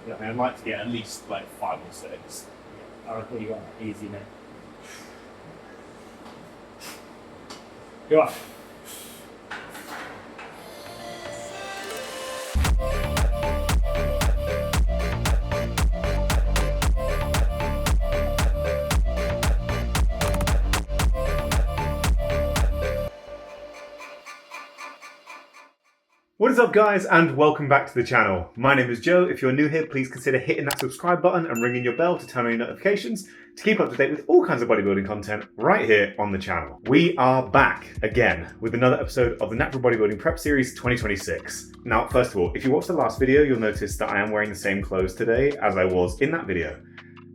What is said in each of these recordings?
Yeah, I'd like to get at least like 5 or 6. I reckon you got that easy, mate. Go on. What is up, guys, and welcome back to the channel. My name is Joe. If you're new here, please consider hitting that subscribe button and ringing your bell to turn on your notifications to keep up to date with all kinds of bodybuilding content right here on the channel. We are back again with another episode of the Natural Bodybuilding Prep Series 2026. Now, first of all, if you watched the last video, you'll notice that I am wearing the same clothes today as I was in that video.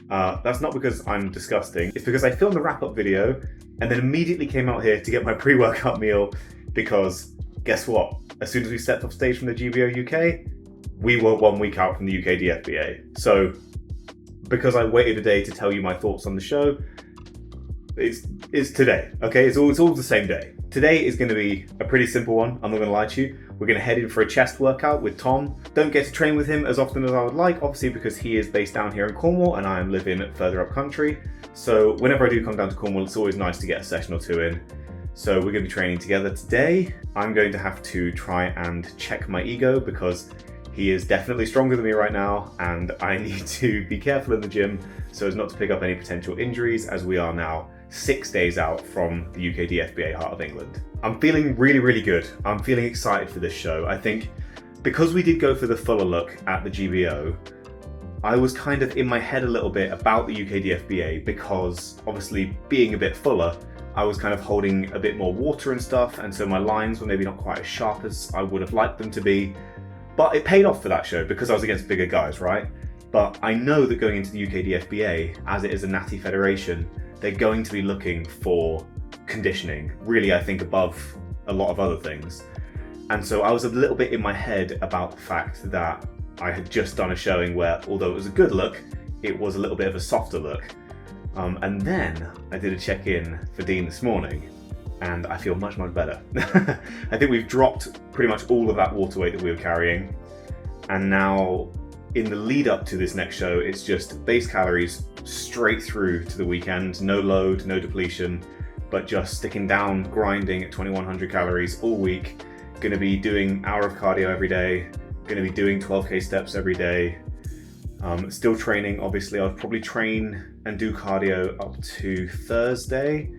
That's not because I'm disgusting. It's because I filmed the wrap-up video and then immediately came out here to get my pre-workout meal because guess what? As soon as we stepped off stage from the GBO UK, we were 1 week out from the UK DFBA. So, because I waited a day to tell you my thoughts on the show, it's today, okay? It's all the same day. Today is going to be a pretty simple one, I'm not going to lie to you. We're going to head in for a chest workout with Tom. Don't get to train with him as often as I would like, obviously because he is based down here in Cornwall and I am living further up country. So whenever I do come down to Cornwall, it's always nice to get a session or two in. So we're going to be training together today. I'm going to have to try and check my ego because he is definitely stronger than me right now and I need to be careful in the gym so as not to pick up any potential injuries as we are now 6 days out from the UK DFBA Heart of England. I'm feeling really good. I'm feeling excited for this show. I think because we did go for the fuller look at the GBO, I was kind of in my head a little bit about the UK DFBA because obviously being a bit fuller, I was kind of holding a bit more water and stuff, and so my lines were maybe not quite as sharp as I would have liked them to be. But it paid off for that show because I was against bigger guys, right? But I know that going into the UK DFBA, as it is a natty federation, they're going to be looking for conditioning, really I think above a lot of other things. And so I was a little bit in my head about the fact that I had just done a showing where, although it was a good look, it was a little bit of a softer look. And then I did a check-in for Dean this morning and I feel much better. I think we've dropped pretty much all of that water weight that we were carrying. And now in the lead up to this next show, it's just base calories straight through to the weekend. No load, no depletion, but just sticking down, grinding at 2100 calories all week. Gonna be doing an hour of cardio every day. Gonna be doing 12K steps every day. Still training, obviously. I'll probably train and do cardio up to Thursday.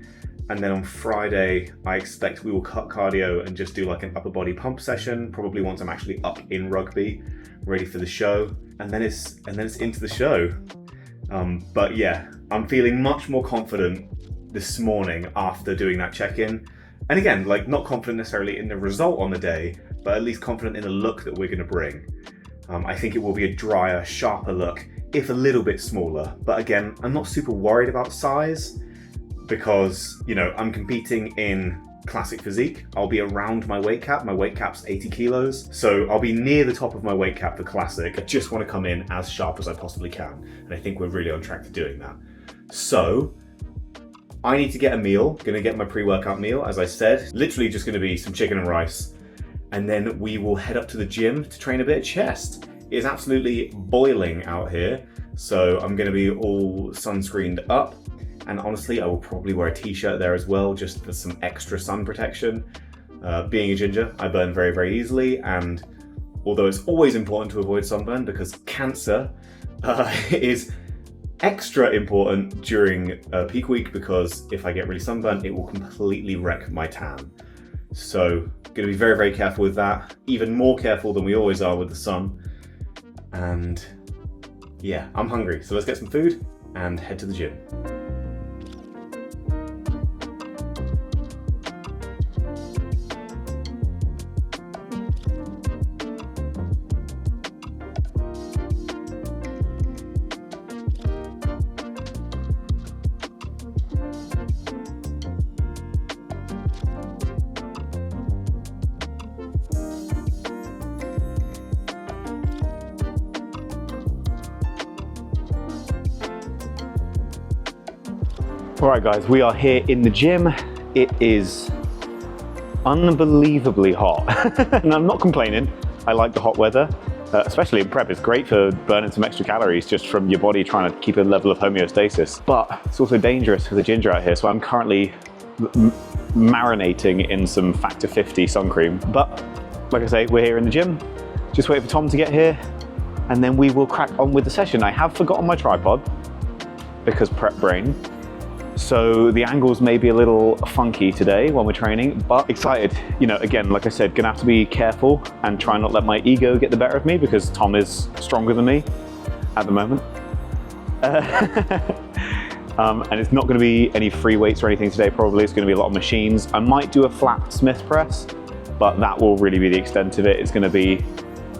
And then on Friday, I expect we will cut cardio and just do like an upper body pump session, probably once I'm actually up in rugby, ready for the show. And then it's into the show. But yeah, I'm feeling much more confident this morning after doing that check-in. And again, like not confident necessarily in the result on the day, but at least confident in the look that we're gonna bring. I think it will be a drier, sharper look, if a little bit smaller. But again, I'm not super worried about size because, you know, I'm competing in classic physique. I'll be around my weight cap. My weight cap's 80 kilos. So I'll be near the top of my weight cap for classic. I just want to come in as sharp as I possibly can. And I think we're really on track to doing that. So I need to get a meal. Gonna get my pre-workout meal, as I said. Literally just gonna be some chicken and rice. And then we will head up to the gym to train a bit of chest. It is absolutely boiling out here, so I'm going to be all sunscreened up. And honestly, I will probably wear a t-shirt there as well, just for some extra sun protection. Being a ginger, I burn very easily, and although it's always important to avoid sunburn because cancer is extra important during peak week because if I get really sunburned, it will completely wreck my tan. So, going to be very careful with that. Even more careful than we always are with the sun. And yeah, I'm hungry. So let's get some food and head to the gym. All right guys, we are here in the gym. It is unbelievably hot. And I'm not complaining, I like the hot weather. especially in prep. It's great for burning some extra calories just from your body trying to keep a level of homeostasis. But it's also dangerous for the ginger out here. So I'm currently marinating in some Factor 50 sun cream. But like I say, we're here in the gym. Just wait for Tom to get here and then we will crack on with the session. I have forgotten my tripod because prep brain. So the angles may be a little funky today when we're training, but excited. You know, again, like I said, gonna have to be careful and try not let my ego get the better of me because Tom is stronger than me at the moment. And it's not gonna be any free weights or anything today, probably. It's gonna be a lot of machines. I might do a flat Smith press, but that will really be the extent of it. It's gonna be,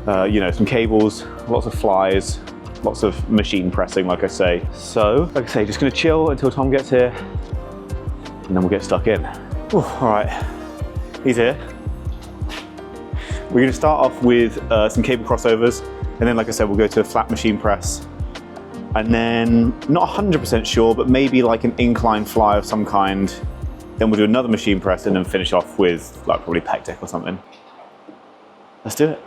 you know, some cables, lots of flies, lots of machine pressing, like I say. So, like I say, just gonna chill until Tom gets here, and then we'll get stuck in. Ooh, all right, he's here. We're gonna start off with some cable crossovers, and then, like I said, we'll go to a flat machine press, and then, not 100% sure, but maybe like an incline fly of some kind. Then we'll do another machine press, and then finish off with like probably pec deck or something. Let's do it.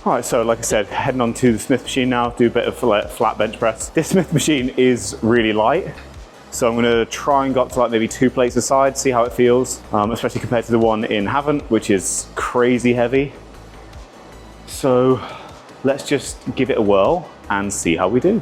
All right, so like I said, heading on to the Smith machine now, do a bit of flat bench press. This Smith machine is really light, so I'm gonna try and go up to like maybe 2 plates a side, see how it feels, especially compared to the one in Havant, which is crazy heavy. So let's just give it a whirl and see how we do.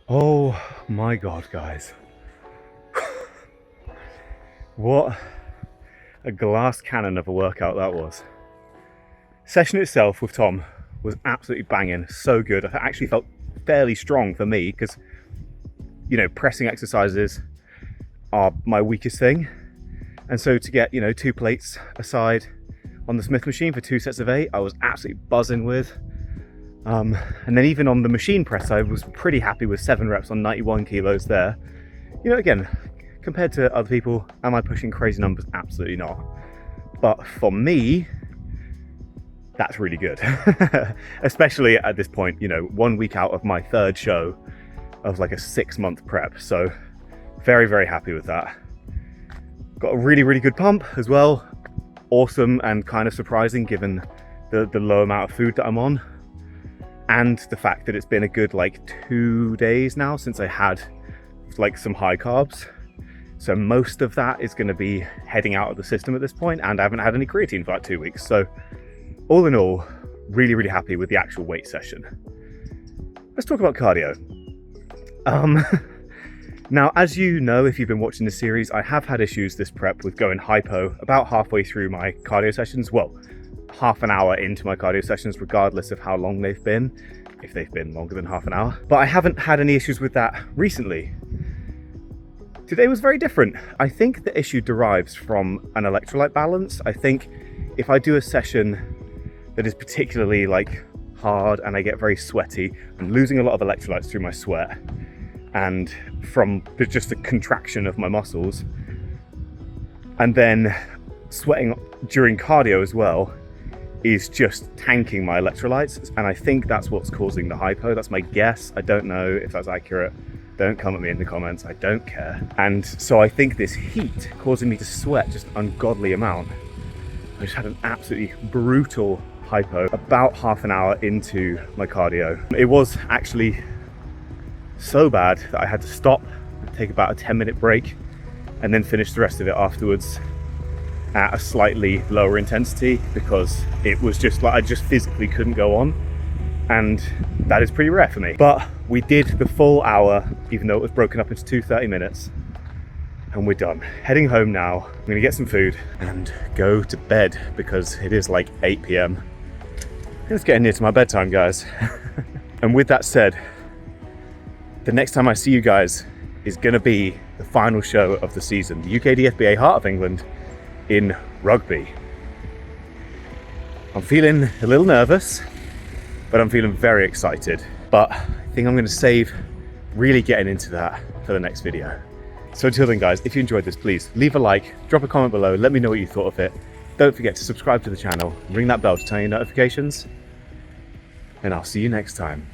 Oh my God, guys. What a glass cannon of a workout that was. Session itself with Tom was absolutely banging, so good. I actually felt fairly strong for me because, you know, pressing exercises are my weakest thing. And so to get, you know, 2 plates aside on the Smith machine for 2 sets of 8, I was absolutely buzzing with. And then even on the machine press, I was pretty happy with 7 reps on 91 kilos there. You know, again, compared to other people, am I pushing crazy numbers? Absolutely not. But for me, that's really good. Especially at this point, you know, 1 week out of my 3rd show of like a 6-month prep. So very, very happy with that. Got a really, really good pump as well. Awesome and kind of surprising given the low amount of food that I'm on. And the fact that it's been a good like 2 days now since I had like some high carbs. So most of that is going to be heading out of the system at this point, and I haven't had any creatine for like 2 weeks. So all in all, really, really happy with the actual weight session. Let's talk about cardio. Now, as you know, if you've been watching this series, I have had issues this prep with going hypo about halfway through my cardio sessions. Well, half an hour into my cardio sessions, regardless of how long they've been, if they've been longer than half an hour. But I haven't had any issues with that recently. Today was very different. I think the issue derives from an electrolyte balance. I think if I do a session that is particularly hard and I get very sweaty, I'm losing a lot of electrolytes through my sweat and from just the contraction of my muscles, and then sweating during cardio as well is just tanking my electrolytes, and I think that's what's causing the hypo. That's my guess. I don't know if that's accurate. Don't come at me in the comments, I don't care. And so I think this heat causing me to sweat just an ungodly amount. I just had an absolutely brutal hypo about half an hour into my cardio. It was actually so bad that I had to stop, take about a 10-minute break, and then finish the rest of it afterwards at a slightly lower intensity, because it was just I just physically couldn't go on, and that is pretty rare for me. But we did the full hour, even though it was broken up into 2 30 minutes, and we're done. Heading home now. I'm gonna get some food and go to bed because it is 8 p.m. It's getting near to my bedtime, guys. And with that said, the next time I see you guys is gonna be the final show of the season, the UKDFBA Heart of England in Rugby. I'm feeling a little nervous, but I'm feeling very excited. But I think I'm gonna save really getting into that for the next video. So until then, guys, if you enjoyed this, please leave a like, drop a comment below, let me know what you thought of it. Don't forget to subscribe to the channel, ring that bell to turn on your notifications, and I'll see you next time.